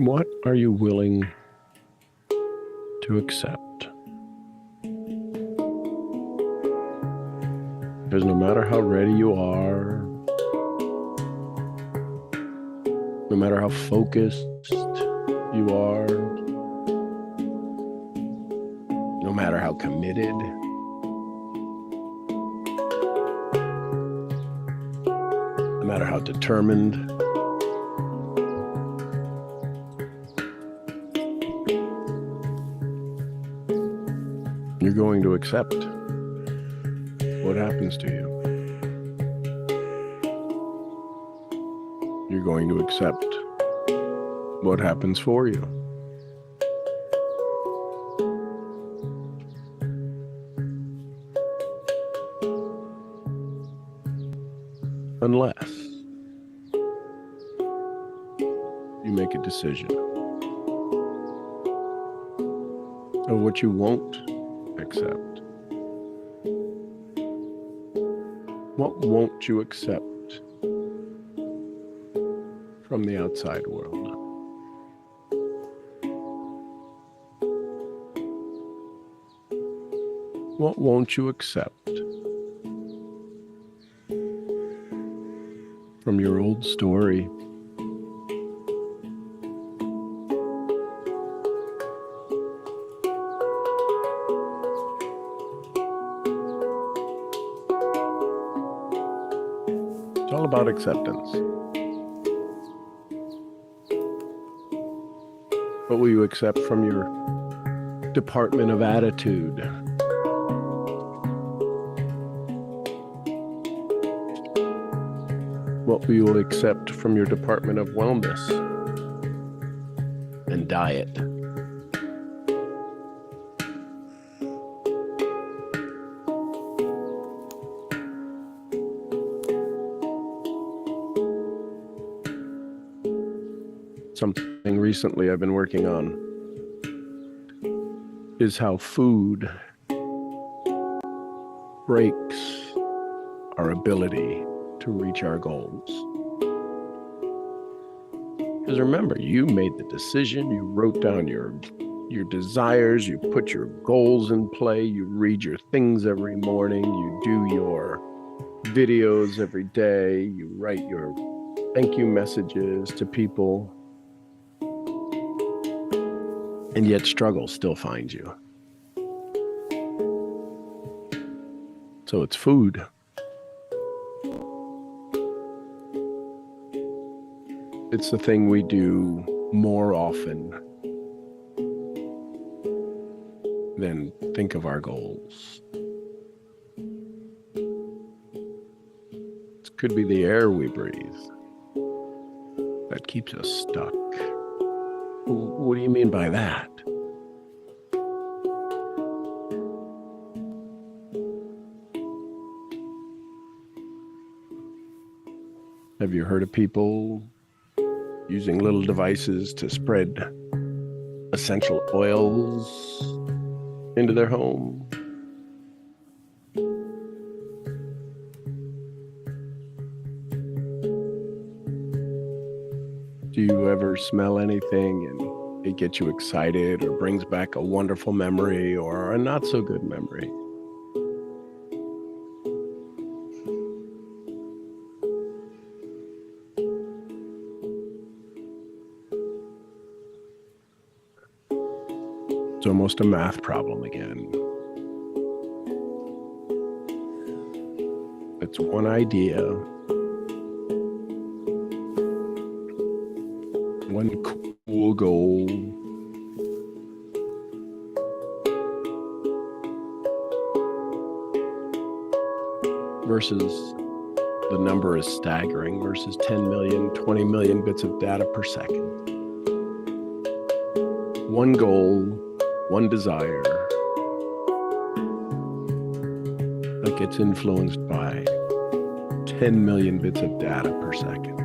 What are you willing to accept? Because no matter how ready you are, no matter how focused you are, no matter how committed, no matter how determined, you're going to accept what happens to you. You're going to accept what happens for you. Unless you make a decision of what you won't accept. What won't you accept from the outside world? What won't you accept from your old story? It's all about acceptance. What will you accept from your department of attitude? What will you accept from your department of wellness and diet? Something recently I've been working on is how food breaks our ability to reach our goals. Because remember, you made the decision, you wrote down your desires, you put your goals in play, you read your things every morning, you do your videos every day, you write your thank you messages to people, and yet struggle still finds you. So it's food. It's the thing we do more often than think of our goals. It could be the air we breathe that keeps us stuck. What do you mean by that? Have you heard of people using little devices to spread essential oils into their home? Do you ever smell anything and it gets you excited or brings back a wonderful memory or a not so good memory? It's almost a math problem again. It's one idea, one cool goal, versus the number is staggering, versus 10 million, 20 million bits of data per second. One goal, one desire that gets influenced by 10 million bits of data per second.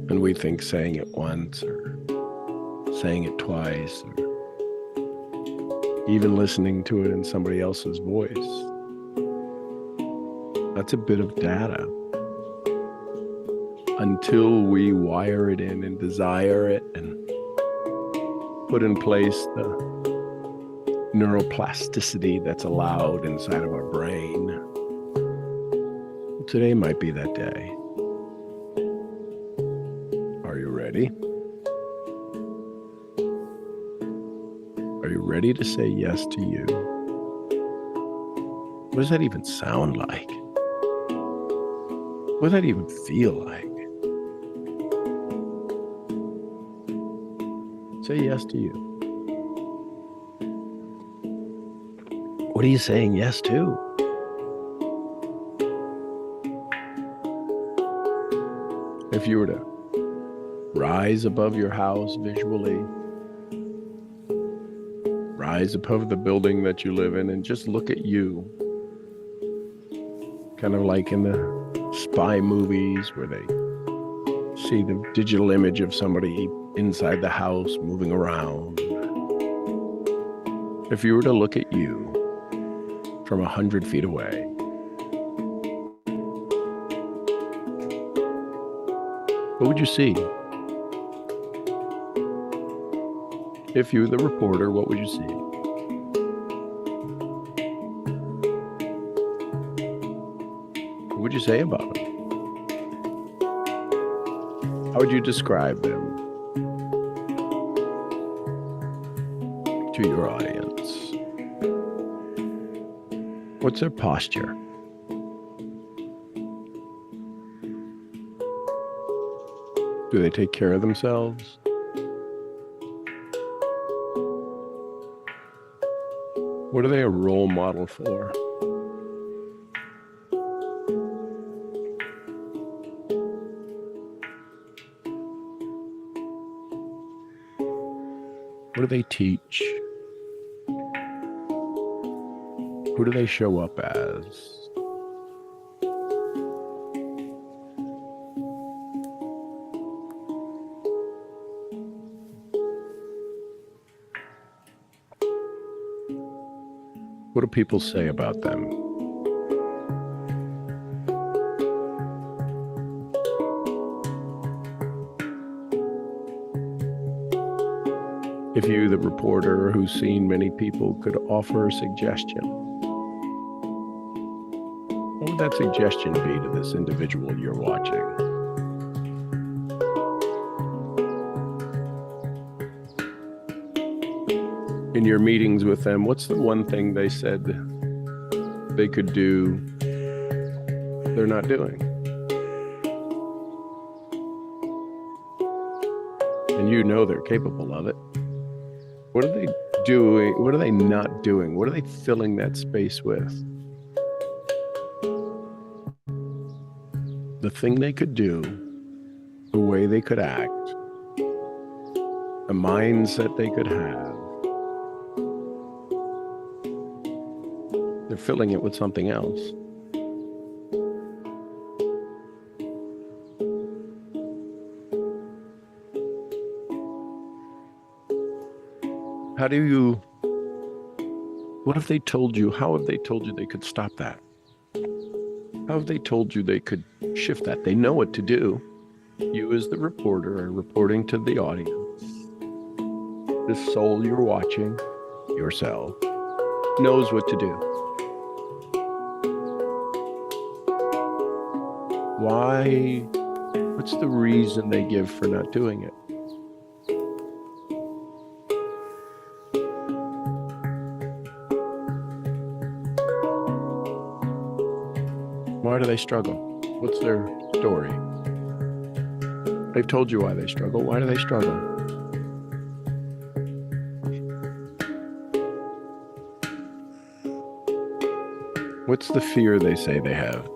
And we think saying it once or saying it twice or even listening to it in somebody else's voice That's a bit of data. Until we wire it in and desire it and put in place the neuroplasticity that's allowed inside of our brain, today might be that day. Are you ready? Are you ready to say yes to you? What does that even sound like? What does that even feel like? Say yes to you. What are you saying yes to? If you were to rise above your house visually, rise above the building that you live in, and just look at you, kind of like in the spy movies where they see the digital image of somebody inside the house moving around. If you were to look at you from 100 feet away, what would you see? If you were the reporter, what would you see? What would you say about them? How would you describe them to your audience? What's their posture? Do they take care of themselves? What are they a role model for? What do they teach? Who do they show up as? What do people say about them? If you, the reporter who's seen many people, could offer a suggestion, what would that suggestion be to this individual you're watching? In your meetings with them, what's the one thing they said they could do they're not doing? And you know they're capable of it. What are they doing? What are they not doing? What are they filling that space with? The thing they could do, the way they could act, the mindset they could have, they're filling it with something else. What have they told you? How have they told you they could stop that? How have they told you they could shift that? They know what to do. You as the reporter are reporting to the audience. This soul you're watching, yourself, knows what to do. Why? What's the reason they give for not doing it? Why do they struggle? What's their story? They've told you why they struggle. Why do they struggle? What's the fear they say they have?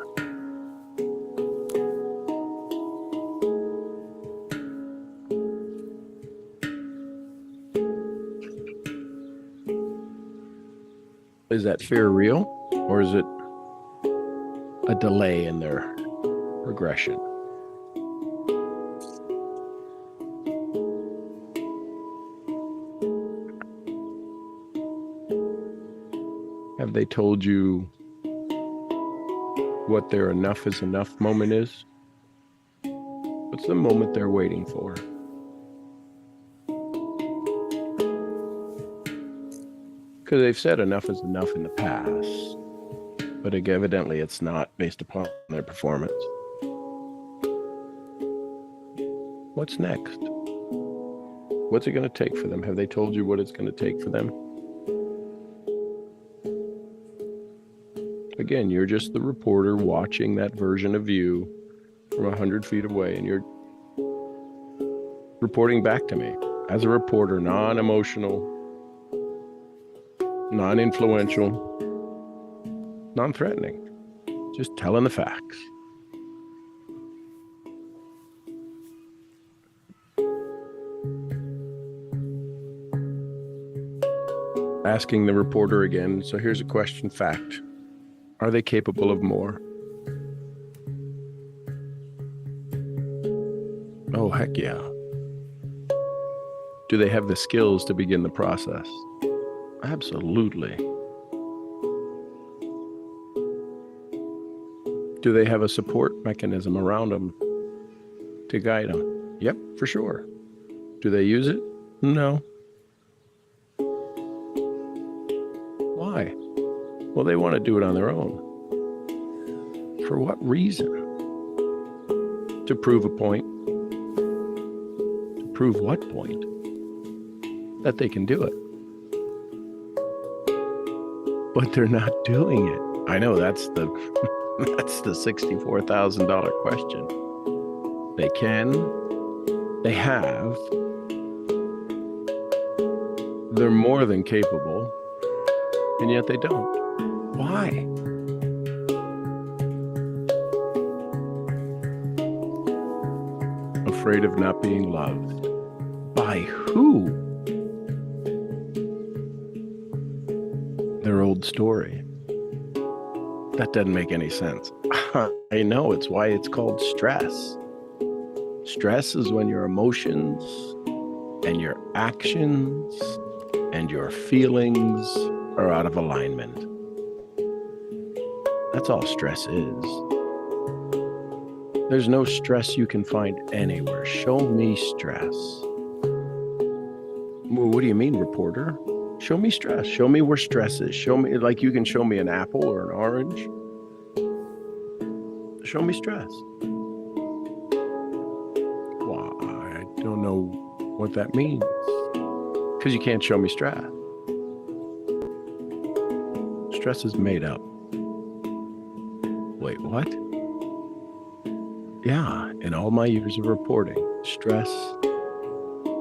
Is that fear real, or is it a delay in their progression? Have they told you what their enough is enough moment is? What's the moment they're waiting for? Because they've said enough is enough in the past, but evidently it's not based upon their performance. What's next? What's it going to take for them? Have they told you what it's going to take for them? Again, you're just the reporter watching that version of you from 100 feet away, and you're reporting back to me as a reporter, non-emotional, non-influential, non-threatening, just telling the facts. Asking the reporter again, so here's a question, fact. Are they capable of more? Oh, heck yeah. Do they have the skills to begin the process? Absolutely. Do they have a support mechanism around them to guide them? Yep, for sure. Do they use it? No. Why? Well, they want to do it on their own. For what reason? To prove a point. To prove what point? That they can do it. But they're not doing it. I know that's the that's the $64,000 question. They can, they have, they're more than capable, and yet they don't. Why? Afraid of not being loved. By who? Their old story. That doesn't make any sense. I know, it's why it's called stress. Stress is when your emotions and your actions and your feelings are out of alignment. That's all stress is. There's no stress you can find anywhere. Show me stress. Well, what do you mean, reporter? Show me stress. Show me where stress is. Show me, like you can show me an apple or an orange. Show me stress. Well, I don't know what that means. Because you can't show me stress. Stress is made up. Wait, what? Yeah, in all my years of reporting, stress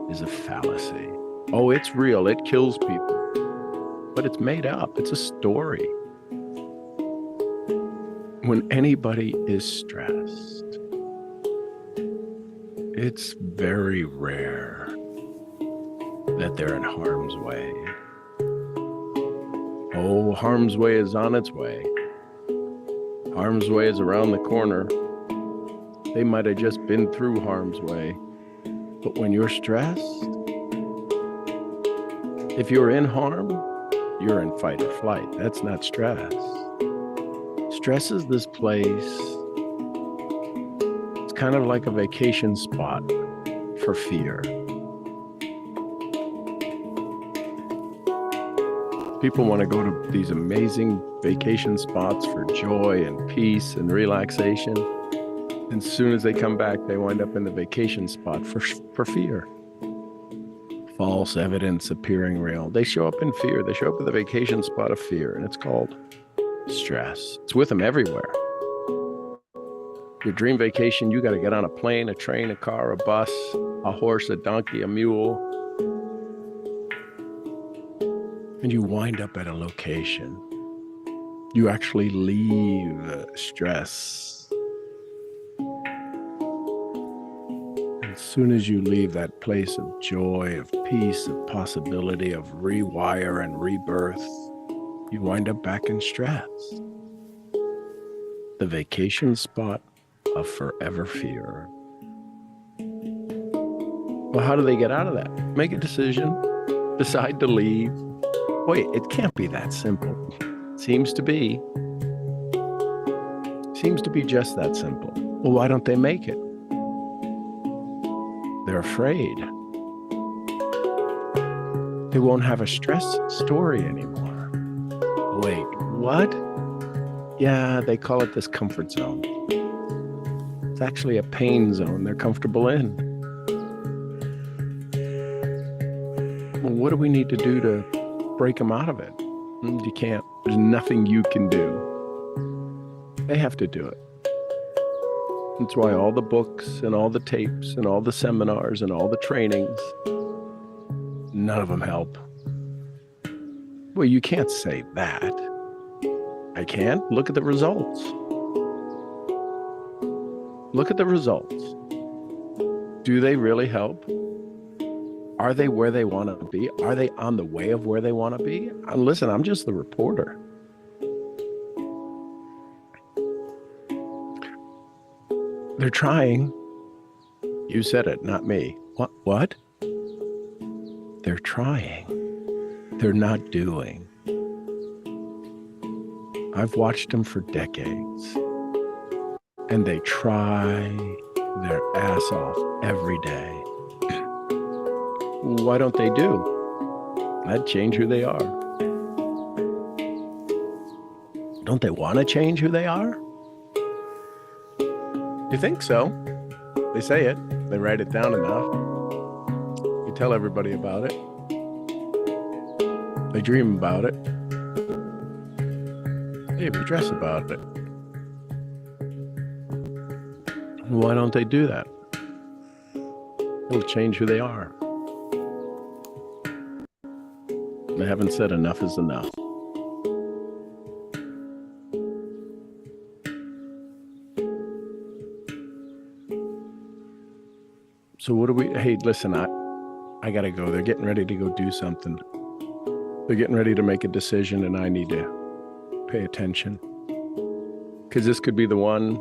is a fallacy. Oh, it's real. It kills people. But it's made up. It's a story. When anybody is stressed, it's very rare that they're in harm's way. Oh, harm's way is on its way. Harm's way is around the corner. They might have just been through harm's way. But when you're stressed, if you're in harm, you're in fight or flight. That's not stress. Stress is this place. It's kind of like a vacation spot for fear. People want to go to these amazing vacation spots for joy and peace and relaxation. And as soon as they come back, they wind up in the vacation spot for fear. False evidence appearing real. They show up in fear. They show up at the vacation spot of fear, and it's called stress. It's with them everywhere. Your dream vacation, you got to get on a plane, a train, a car, a bus, a horse, a donkey, a mule. And you wind up at a location. You actually leave stress. As soon as you leave that place of joy, of peace, of possibility, of rewire and rebirth, you wind up back in stress. The vacation spot of forever fear. Well, how do they get out of that? Make a decision, decide to leave. Wait, it can't be that simple. Seems to be. Seems to be just that simple. Well, why don't they make it? They're afraid. They won't have a stress story anymore. Wait, what? Yeah, they call it this comfort zone. It's actually a pain zone they're comfortable in. Well, what do we need to do to break them out of it? You can't. There's nothing you can do. They have to do it. That's why all the books and all the tapes and all the seminars and all the trainings, none of them help. Well, you can't say that. I can't. Look at the results. Look at the results. Do they really help? Are they where they want to be? Are they on the way of where they want to be? Listen, I'm just the reporter. They're trying. You said it, not me. What? They're trying. They're not doing. I've watched them for decades. And they try their ass off every day. Why don't they do? That'd change who they are. Don't they want to change who they are? You think so? They say it. They write it down enough. You tell everybody about it. They dream about it. They even dress about it. Why don't they do that? It'll change who they are. They haven't said enough is enough. So what do we, hey, listen, I gotta go. They're getting ready to go do something. They're getting ready to make a decision and I need to pay attention. Because this could be the one,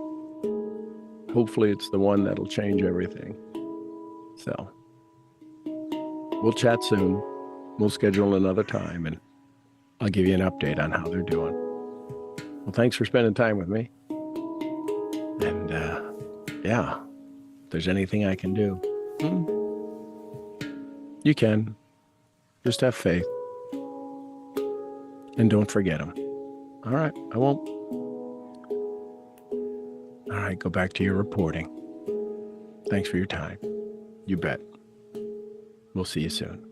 hopefully it's the one that'll change everything. So we'll chat soon. We'll schedule another time and I'll give you an update on how they're doing. Well, thanks for spending time with me. And yeah, if there's anything I can do, you can. Just have faith. And don't forget them. All right, I won't. All right, go back to your reporting. Thanks for your time. You bet. We'll see you soon.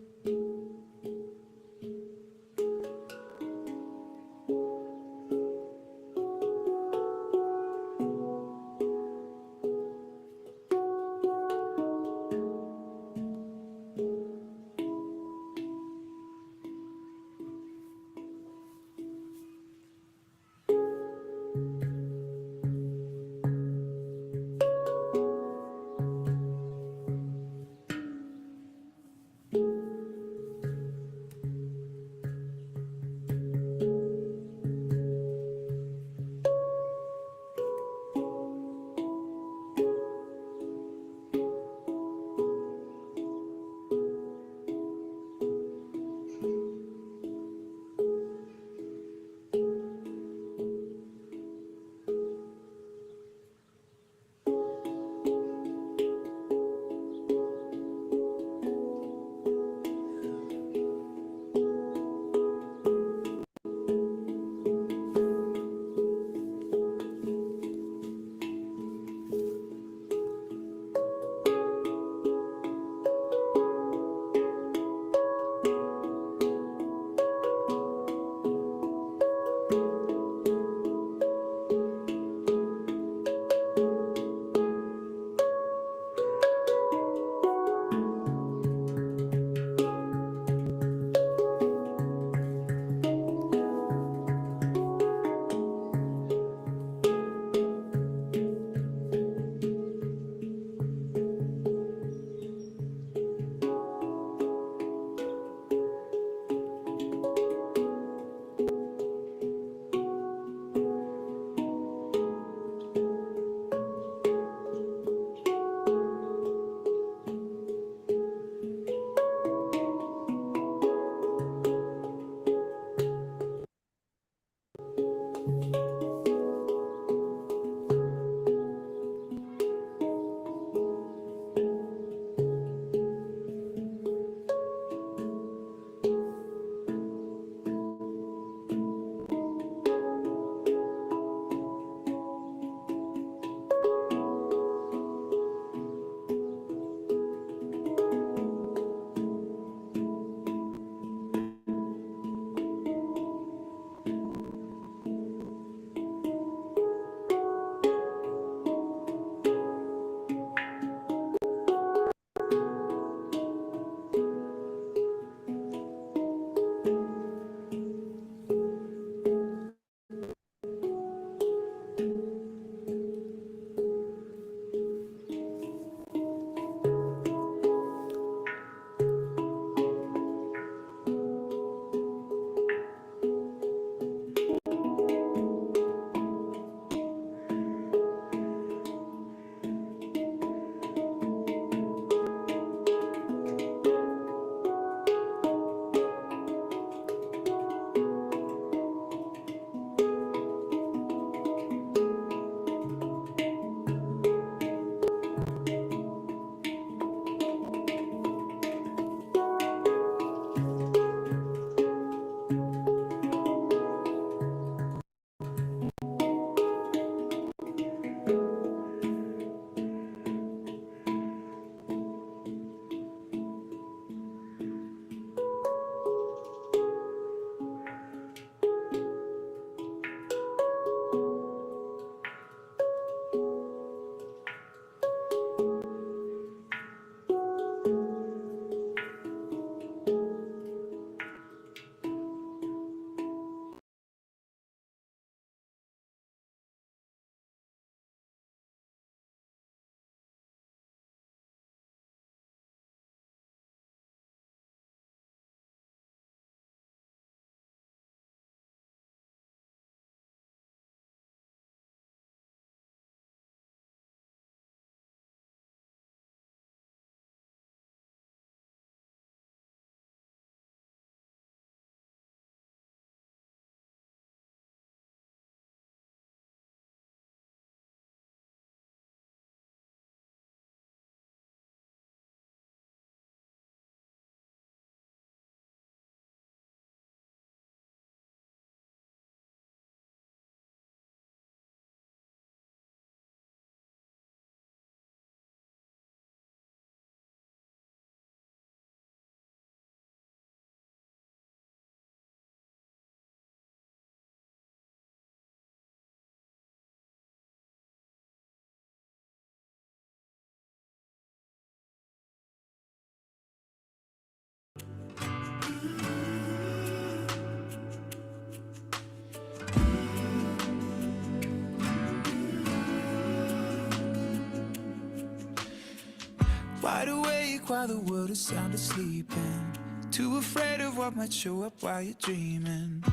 Wide awake while the world is sound asleep, and too afraid of what might show up while you're dreaming.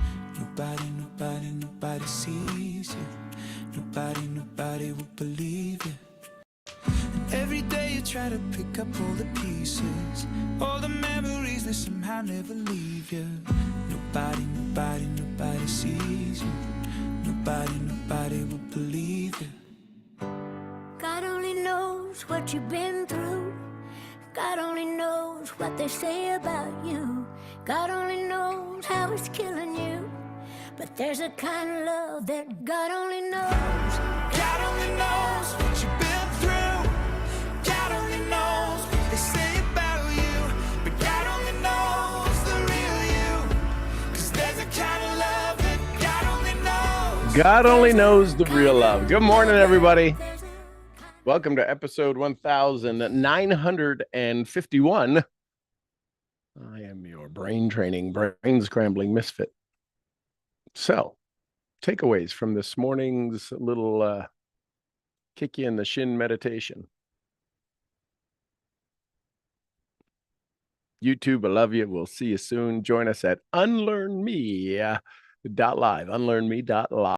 Nobody sees you. Nobody will believe you. And every day you try to pick up all the pieces, all the memories that somehow never leave you. Nobody sees you. Nobody will believe you. God only knows what you've been through. God only knows what they say about you. God only knows how it's killing you. But there's a kind of love that God only knows. God only knows what you've been through. God only knows what they say about you. But God only knows the real you. 'Cause there's a kind of love that God only knows. God only knows the real love. Good morning, everybody. Welcome to episode 1951. I am your brain training, brain scrambling misfit. So, takeaways from this morning's little kick you in the shin meditation. YouTube, I love you. We'll see you soon. Join us at unlearnme.live, unlearnme.live.